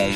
Hello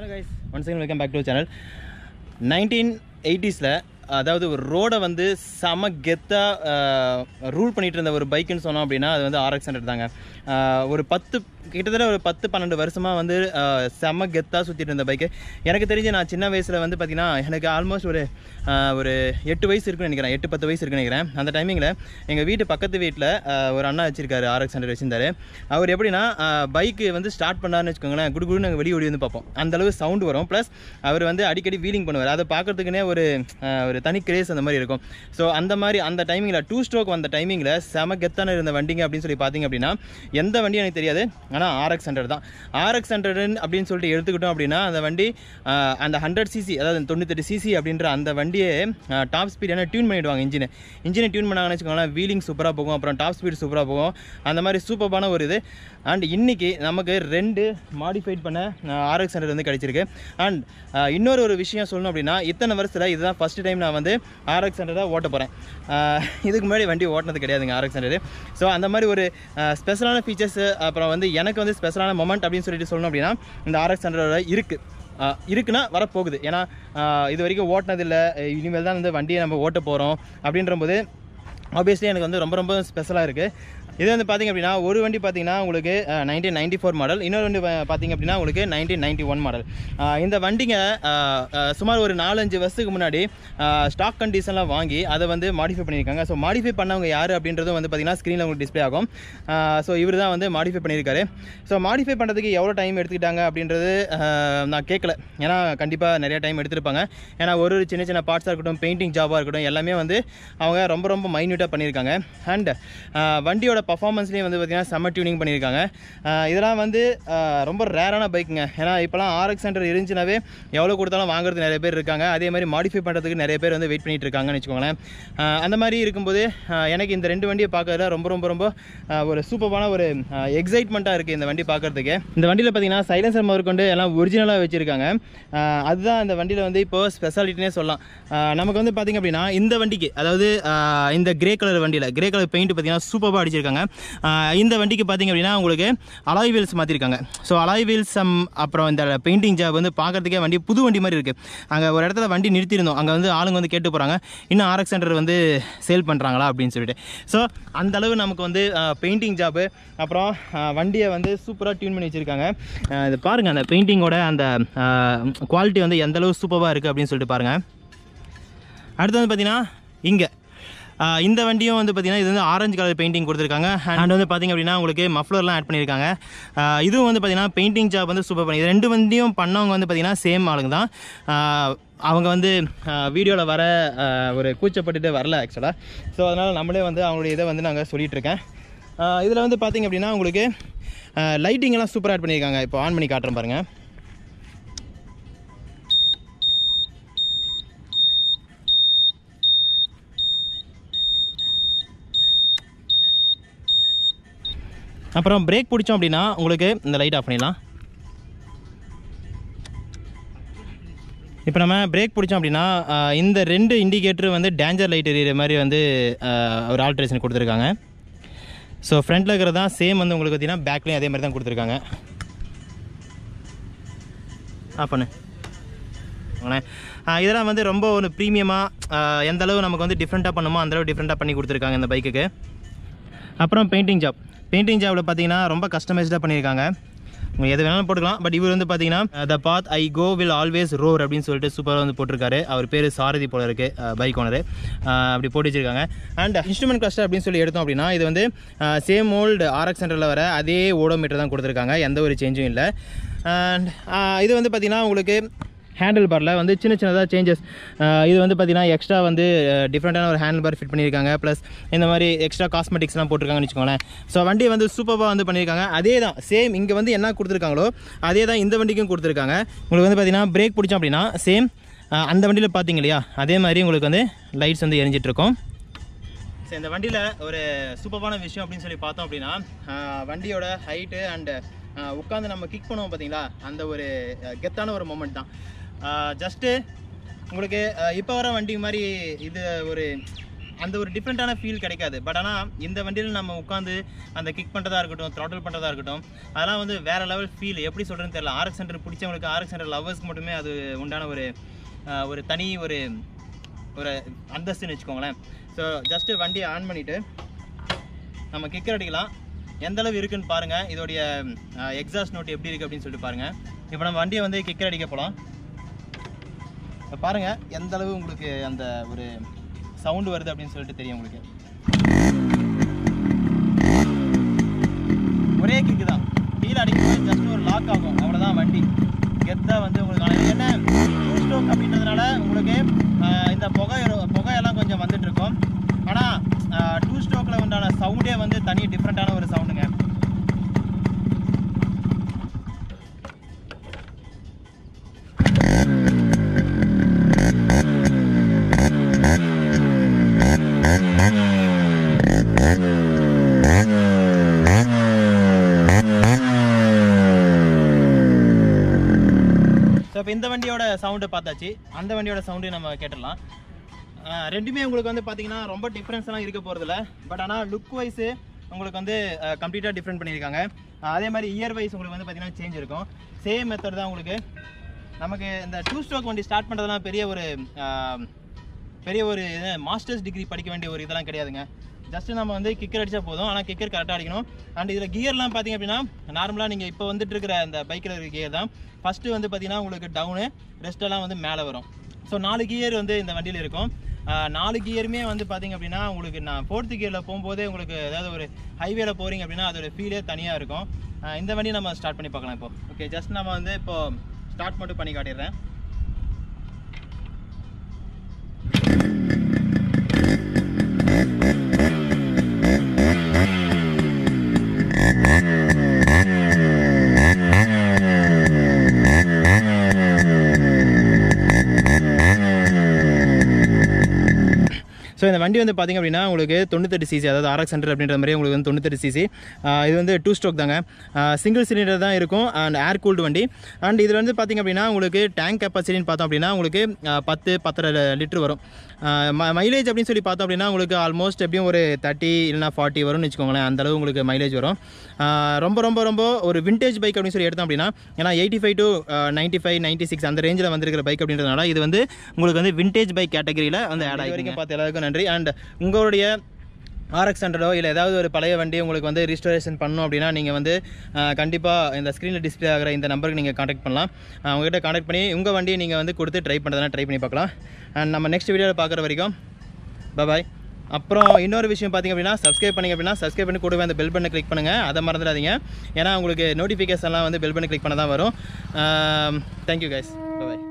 guys, once again welcome back to our channel. 1980s அதாவது ஒரு ரோட வந்து செம கெத்தா ரூல் பண்ணிட்டு இருந்த ஒரு பைக்குன்னு சொன்னோம் அப்படின்னா அது வந்து RX 100 தாங்க. ஒரு கிட்டத்தட்ட ஒரு 10-12 வருஷமாக வந்து செம கெத்தாக சுற்றிட்டு இருந்த பைக்கு. எனக்கு தெரிஞ்சு நான் சின்ன வயசில் வந்து பார்த்திங்கன்னா எனக்கு ஆல்மோஸ்ட் ஒரு 8 வயசு இருக்குன்னு நினைக்கிறேன், 8-10 வயசு இருக்குன்னு நினைக்கிறேன். அந்த டைமிங்கில் எங்கள் வீட்டு பக்கத்து வீட்டில் ஒரு அண்ணா வச்சிருக்காரு, RX 100 வச்சிருந்தாரு. அவர் எப்படின்னா பைக்கு வந்து ஸ்டார்ட் பண்ணாருன்னு வச்சுக்கோங்களேன், குடுகுடு நாங்கள் வெளியே ஓடி வந்து பார்ப்போம். அந்தளவு சவுண்டு வரும். ப்ளஸ் அவர் வந்து அடிக்கடி வீலிங் பண்ணுவார். அதை பார்க்குறதுக்குனே ஒரு தனி கிரேஸ் அந்த மாதிரி இருக்கும். ஸோ அந்த மாதிரி அந்த டைமிங்கில் 2 ஸ்ட்ரோக் வந்த டைமிங்கில் செம கெத்தான இருந்த வண்டிங்க அப்படின்னு சொல்லி பார்த்தீங்க அப்படின்னா எந்த வண்டியும் எனக்கு தெரியாது, ஆனால் RX 100 தான். RX 100 அப்படின்னு சொல்லிட்டு எடுத்துக்கிட்டோம் அப்படின்னா அந்த வண்டி அந்த 100cc அதாவது 98cc அப்படின்ற அந்த வண்டியை டாப் ஸ்பீட் என்ன டியூன் பண்ணிவிடுவாங்க. இன்ஜினை டியூன் பண்ணாங்கன்னு வச்சுக்கோங்களேன், வீலிங் சூப்பராக போகும், அப்புறம் டாப் ஸ்பீட் சூப்பராக போகும். அந்த மாதிரி சூப்பரான ஒரு இது. அண்ட் இன்றைக்கி நமக்கு 2 மாடிஃபைட் பண்ண RX 100 வந்து கிடச்சிருக்கு. அண்ட் இன்னொரு ஒரு விஷயம் சொல்லணும் அப்படின்னா இத்தனை வருஷத்தில் இதுதான் ஃபஸ்ட் டைம் நான் வந்து RX 100 ஓட்ட போகிறேன். இதுக்கு முன்னாடி வண்டி ஓட்டினது கிடையாதுங்க RX 100. ஸோ அந்த மாதிரி ஒரு ஸ்பெஷலான ஃபீச்சர்ஸ் அப்புறம் வந்து எனக்கு வந்து ஸ்பெஷலான மொமெண்ட் அப்படின்னு சொல்லிட்டு சொல்லணும் அப்படின்னா இந்த RX 100 இருக்குன்னா வரப்போகுது. ஏன்னா இது வரைக்கும் ஓட்டினதில்லை, இனிமேல் தான் வந்து வண்டியை நம்ம ஓட்ட போகிறோம் அப்படின்ற போது ஆப்வியஸ்லி எனக்கு வந்து ரொம்ப ரொம்ப ஸ்பெஷலாக இருக்குது. இது வந்து பார்த்திங்க அப்படின்னா ஒரு வண்டி பார்த்திங்கன்னா உங்களுக்கு 1994 மாடல், இன்னொரு வண்டி பார்த்திங்க அப்படின்னா உங்களுக்கு 1991 மாடல். இந்த வண்டிங்க சுமார் ஒரு 4-5 வருஷத்துக்கு முன்னாடி ஸ்டாக் கண்டிஷனில் வாங்கி அதை வந்து மாடிஃபை பண்ணியிருக்காங்க. ஸோ மாடிஃபை பண்ணவங்க யார் அப்படின்றதும் வந்து பார்த்திங்கன்னா ஸ்க்ரீனில் உங்களுக்கு டிஸ்பிளே ஆகும். ஸோ இவர் தான் வந்து மாடிஃபை பண்ணியிருக்காரு. ஸோ மாடிஃபை பண்ணுறதுக்கு எவ்வளோ டைம் எடுத்துக்கிட்டாங்க அப்படின்றது நான் கேட்கல, ஏன்னா கண்டிப்பாக நிறையா டைம் எடுத்துருப்பாங்க. ஏன்னா ஒரு சின்ன சின்ன பார்ட்ஸாக இருக்கட்டும், பெயிண்டிங் ஜாபாக இருக்கட்டும், எல்லாமே வந்து அவங்க ரொம்ப ரொம்ப மைன்யூட்டாக பண்ணியிருக்காங்க. அண்ட் வண்டியோட பர்ஃபார்மன்ஸ்லேயும் வந்து பார்த்திங்கன்னா செம்ம டியூனிங் பண்ணியிருக்காங்க. இதெல்லாம் வந்து ரொம்ப ரேரான பைக்குங்க. ஏன்னா இப்போலாம் RX 100 இருந்துச்சுனாவே எவ்வளோ கொடுத்தாலும் வாங்குறது நிறைய பேர் இருக்காங்க. அதே மாதிரி மாடிஃபை பண்ணுறதுக்கு நிறைய பேர் வந்து வெயிட் பண்ணிட்டு இருக்காங்கன்னு வச்சுக்கோங்களேன். அந்த மாதிரி இருக்கும்போது எனக்கு இந்த 2 வண்டியை பார்க்கறதுல ரொம்ப ரொம்ப ரொம்ப ஒரு சூப்பரான ஒரு எக்ஸைட்மெண்ட்டாக இருக்குது இந்த வண்டி பார்க்குறதுக்கு. இந்த வண்டியில் பார்த்திங்கன்னா சைலன்சர் முதற்கொண்டு எல்லாம் ஒரிஜினலாக வச்சுருக்காங்க. அதுதான் இந்த வண்டியில் வந்து இப்போது ஸ்பெஷாலிட்டினே சொல்லலாம். நமக்கு வந்து பார்த்திங்க அப்படின்னா இந்த வண்டிக்கு அதாவது இந்த கிரே கலர் வண்டியில் கிரே கலர் பெயிண்ட் பார்த்திங்கன்னா சூப்பராக அடிச்சிருக்காங்க. இந்த வண்டிக்கு பார்த்திங்க அப்படின்னா உங்களுக்கு அலாய் வீல்ஸ் மாற்றிருக்காங்க. ஸோ அலாய் வீல்ஸ் அப்புறம் இந்த பெயிண்டிங் ஜாப் வந்து பார்க்குறதுக்கே வண்டி புது வண்டி மாதிரி இருக்குது. அங்கே ஒரு இடத்துல வண்டி நிறுத்தியிருந்தோம், அங்கே வந்து ஆளுங்க வந்து கேட்டு போகிறாங்க, இன்னும் RX 100 வந்து சேல் பண்ணுறாங்களா அப்படின்னு சொல்லிட்டு. ஸோ அந்தளவு நமக்கு வந்து பெயிண்டிங் ஜாப்பு அப்புறம் வண்டியை வந்து சூப்பராக டியூன் பண்ணி வச்சுருக்காங்க. இது பாருங்கள், அந்த பெயிண்டிங்கோட அந்த குவாலிட்டி வந்து எந்தளவு சூப்பராக இருக்குது அப்படின்னு சொல்லிட்டு பாருங்கள். அடுத்து வந்து பார்த்திங்கன்னா இங்கே இந்த வண்டியும் வந்து பார்த்திங்கன்னா இது வந்து ஆரஞ்சு கலர் பெயிண்டிங் கொடுத்துருக்காங்க. அண்ட் வந்து பார்த்திங்க அப்படின்னா உங்களுக்கு மஃப்ளர்லாம் ஆட் பண்ணியிருக்காங்க. இதுவும் வந்து பார்த்திங்கன்னா பெயிண்டிங் ஜாப் வந்து சூப்பர் பண்ணி 2 வண்டியும் பண்ணவங்க வந்து பார்த்திங்கன்னா சேம் ஆளுங்க தான். அவங்க வந்து வீடியோவில் வர ஒரு கூச்சப்பட்டுட்டு வரல ஆக்சுவலாக. ஸோ அதனால் நம்மளே வந்து அவங்களுடைய இதை வந்து நாங்கள் சொல்லிகிட்ருக்கேன். இதில் வந்து பார்த்திங்க அப்படின்னா உங்களுக்கு லைட்டிங்கெல்லாம் சூப்பராக ஆட் பண்ணியிருக்காங்க. இப்போ ஆன் பண்ணி காட்டுறேன் பாருங்கள். அப்புறம் பிரேக் பிடிச்சோம் அப்படின்னா உங்களுக்கு இந்த லைட் ஆஃப் பண்ணிடலாம். இப்போ நம்ம பிரேக் பிடிச்சோம் அப்படின்னா இந்த 2 இண்டிகேட்டர் வந்து டேஞ்சர் லைட் எரியிற மாதிரி வந்து ஒரு ஆல்ட்ரேஷன் கொடுத்துருக்காங்க. ஸோ ஃப்ரண்ட்டில் இருக்கிறது தான் சேம் வந்து உங்களுக்கு பார்த்தீங்கன்னா பேக்லேயும் அதே மாதிரி தான் கொடுத்துருக்காங்க. பண்ணு இதெல்லாம் வந்து ரொம்ப ஒரு ப்ரீமியமாக எந்த அளவு நமக்கு வந்து டிஃப்ரெண்ட்டாக பண்ணுமோ அந்தளவு டிஃப்ரெண்ட்டாக பண்ணி கொடுத்துருக்காங்க இந்த பைக்குக்கு. அப்புறம் பெயிண்டிங் ஜாபில் பார்த்தீங்கன்னா ரொம்ப கஸ்டமைஸ்டாக பண்ணியிருக்காங்க. உங்களுக்கு எது வேணாலும் போட்டுக்கலாம். பட் இவர் வந்து பார்த்தீங்கன்னா த பாத் ஐ கோ வில் ஆல்வேஸ் ரோர் அப்படின்னு சொல்லிட்டு சூப்பராக வந்து போட்டிருக்காரு. அவர் பேர் சாரதி போல இருக்குது, பைக் ஓனரு. அப்படி போட்டு வச்சிருக்காங்க. அண்ட் இன்ஸ்ட்ருமெண்ட் கிளஸ்டர் அப்படின்னு சொல்லி எடுத்தோம் அப்படின்னா இது வந்து சேம் ஓல்டு RX சென்டரில் வர அதே ஓடோமீட்டர் தான் கொடுத்துருக்காங்க, எந்த ஒரு சேஞ்சும் இல்லை. அண்ட் இது வந்து பார்த்திங்கன்னா உங்களுக்கு ஹேண்டில் பாரில் வந்து சின்னதாக சேஞ்சஸ். இது வந்து பார்த்திங்கன்னா எக்ஸ்ட்ரா வந்து டிஃப்ரெண்ட்டான ஒரு ஹேண்டில் பார் ஃபிட் பண்ணியிருக்காங்க. ப்ளஸ் இந்த மாதிரி எக்ஸ்ட்ரா காஸ்மெட்டிக்ஸ்லாம் போட்டிருக்காங்கன்னு வச்சுக்கோங்களேன். ஸோ வண்டி வந்து சூப்பராக வந்து பண்ணியிருக்காங்க. அதே தான் சேம் இங்கே வந்து என்ன கொடுத்துருக்காங்களோ அதே தான் இந்த வண்டிக்கும் கொடுத்துருக்காங்க. உங்களுக்கு வந்து பார்த்திங்கன்னா பிரேக் பிடிச்சோம் அப்படின்னா சேம் அந்த வண்டியில் பார்த்தீங்க இல்லையா, அதே மாதிரி உங்களுக்கு வந்து லைட்ஸ் வந்து எரிஞ்சிட்ருக்கும். ஸோ இந்த வண்டியில் ஒரு சூப்பரான விஷயம் அப்படின்னு சொல்லி பார்த்தோம் அப்படின்னா வண்டியோட ஹைட்டு அண்டு உட்காந்து நம்ம கிக் பண்ணுவோம் பார்த்தீங்களா, அந்த ஒரு கெத்தான ஒரு மொமெண்ட் தான். ஜஸ்ட்டு உங்களுக்கு இப்போ வர வண்டி மாதிரி இது ஒரு அந்த ஒரு டிஃப்ரெண்ட்டான ஃபீல் கிடைக்காது. பட் ஆனால் இந்த வண்டியில் நம்ம உட்காந்து அந்த கிக் பண்ணுறதா இருக்கட்டும், த்ராட்டில் பண்ணுறதா இருக்கட்டும், அதெல்லாம் வந்து வேறு லெவல் ஃபீல். எப்படி சொல்கிறேன்னு தெரியல. RX சென்டர் பிடிச்சவங்களுக்கு, RX சென்டர் லவ்வர்ஸ்க்கு மட்டுமே அது உண்டான ஒரு தனி ஒரு அந்தஸ்துன்னு வச்சுக்கோங்களேன். ஸோ ஜஸ்ட்டு வண்டியை ஆன் பண்ணிவிட்டு நம்ம கிக்கர் அடிக்கலாம். எந்த அளவு இருக்குன்னு பாருங்கள். இதோடைய எக்ஸாஸ்ட் நோட் எப்படி இருக்குது அப்படின்னு சொல்லிட்டு பாருங்கள். இப்போ நம்ம வண்டியை வந்து கிக்கர் அடிக்க போகலாம். பாருங்கள் எந்த அளவு உங்களுக்கு அந்த ஒரு சவுண்டு வருது அப்படின்னு சொல்லிட்டு தெரியும். உங்களுக்கு ஒரே கிக்கு தான், கீழே அடிக்கும்போது ஜஸ்ட் ஒரு லாக் ஆகும், அவ்வளோதான். வண்டி கெத்தாக வந்து உங்களுக்கு என்ன 2 ஸ்ட்ரோக் அப்படின்றதுனால உங்களுக்கு இந்த புகையெல்லாம் கொஞ்சம் வந்துட்டுருக்கும். ஆனால் 2 ஸ்ட்ரோக்கில் உண்டான சவுண்டே வந்து தனி டிஃப்ரெண்ட்டான ஒரு சவுண்டுங்க. ஸோ இப்போ இந்த வண்டியோட சவுண்டு பார்த்தாச்சு, அந்த வண்டியோட சவுண்டு நம்ம கேட்டுடலாம். ரெண்டுமே உங்களுக்கு வந்து பார்த்தீங்கன்னா ரொம்ப டிஃப்ரென்ஸ்லாம் இருக்க போகிறதில்ல. பட் ஆனால் லுக் வைஸு உங்களுக்கு வந்து கம்ப்ளீட்டாக டிஃப்ரெண்ட் பண்ணியிருக்காங்க. அதே மாதிரி இயர் வைஸ் உங்களுக்கு வந்து பார்த்தீங்கன்னா சேஞ்ச் இருக்கும். சேம் மெத்தட் தான் உங்களுக்கு. நமக்கு இந்த 2 ஸ்ட்ரோக் வண்டி ஸ்டார்ட் பண்ணுறதுலாம் பெரிய ஒரு மாஸ்டர்ஸ் டிகிரி படிக்க வேண்டிய ஒரு இதெல்லாம் கிடையாதுங்க. ஜஸ்ட்டு நம்ம வந்து கிக்கர் அடித்தா போதும். ஆனால் கிக்கர் கரெக்டாக அடிக்கணும். அண்ட் இதில் கியர்லாம் பார்த்திங்க அப்படின்னா நார்மலாக நீங்கள் இப்போ வந்துட்டு இருக்கிற அந்த பைக்கில் இருக்கிற கியர் தான். ஃபஸ்ட்டு வந்து பார்த்திங்கன்னா உங்களுக்கு டவுனு, ரெஸ்ட்டெல்லாம் வந்து மேலே வரும். ஸோ 4 கியர் வந்து இந்த வண்டியில் இருக்கும். 4 கியருமே வந்து பார்த்திங்க அப்படின்னா உங்களுக்கு நான் 4th கியரில் போகும்போதே உங்களுக்கு ஏதாவது ஒரு ஹைவேல போகிறீங்க அப்படின்னா அதோட ஃபீலே தனியாக இருக்கும். இந்த வண்டி நம்ம ஸ்டார்ட் பண்ணி பார்க்கலாம் இப்போ. ஓகே, ஜஸ்ட் நம்ம வந்து இப்போது ஸ்டார்ட் மட்டும் பண்ணி காட்டிடுறேன். ஸோ இந்த வண்டி வந்து பார்த்திங்க அப்படின்னா உங்களுக்கு 98cc, அதாவது RX சென்டர் அப்படின்ற மாதிரி உங்களுக்கு வந்து 98cc. இது வந்து 2 ஸ்ட்ரோக் தாங்க, சிங்கிள் சிலிண்டர் தான் இருக்கும். அண்ட் ஏர் கூல்டு வண்டி. அண்ட் இதில் வந்து பார்த்திங்க அப்படின்னா உங்களுக்கு டேங்க் கெப்பாசிட்டின்னு பார்த்தோம் அப்படின்னா உங்களுக்கு 10-10.5 லிட்டர் வரும். மைலேஜ் அப்படின்னு சொல்லி பார்த்தோம் அப்படின்னா உங்களுக்கு ஆல்மோஸ்ட் எப்படியும் ஒரு 30 இல்லைனா 40 வரும்னு வச்சுக்கோங்களேன். அந்தளவு உங்களுக்கு மைலேஜ் வரும். ரொம்ப ரொம்ப ரொம்ப ஒரு விண்டேஜ் பைக் அப்படின்னு சொல்லி எடுத்தோம் அப்படின்னா, ஏன்னா 85 to 95, 96 அந்த ரேஞ்சில் வந்துருக்கிற பைக் அப்படின்றதுனால இது வந்து உங்களுக்கு வந்து விண்டேஜ் பைக் கேட்டகரியில் வந்து ஆட் ஆகி வரைக்கும் பார்த்து எல்லாருக்கும் நன்றி. அண்ட் உங்களுடைய RX சென்டரோ இல்லை ஏதாவது ஒரு பழைய வண்டி உங்களுக்கு வந்து ரீஸ்டோரேஷன் பண்ணணும் அப்படின்னா நீங்கள் வந்து கண்டிப்பாக இந்த ஸ்க்ரீனில் டிஸ்பிளே ஆகிற இந்த நம்பருக்கு நீங்கள் காண்டாக்ட் பண்ணலாம். உங்கள்கிட்ட காண்டாக்ட் பண்ணி உங்கள் வண்டியை நீங்கள் வந்து கொடுத்து ட்ரை பண்ணுறதுனா ட்ரை பண்ணி பார்க்கலாம். அண்ட் நம்ம நெக்ஸ்ட் வீடியோவில் பார்க்குற வரைக்கும் பாய். அப்புறம் இன்னொரு விஷயம் பார்த்திங்க அப்படின்னா, சப்ஸ்கிரைப் பண்ணிங்க அப்படின்னா சப்ஸ்கிரைப் பண்ணி கூடவே அந்த பெல் பட்டனை கிளிக் பண்ணுங்கள். அதை மறந்துடாதீங்க. ஏன்னா உங்களுக்கு நோட்டிஃபிகேஷன்லாம் வந்து பெல் பட்டனை கிளிக் பண்ண தான் வரும். Thank you guys. பாய்.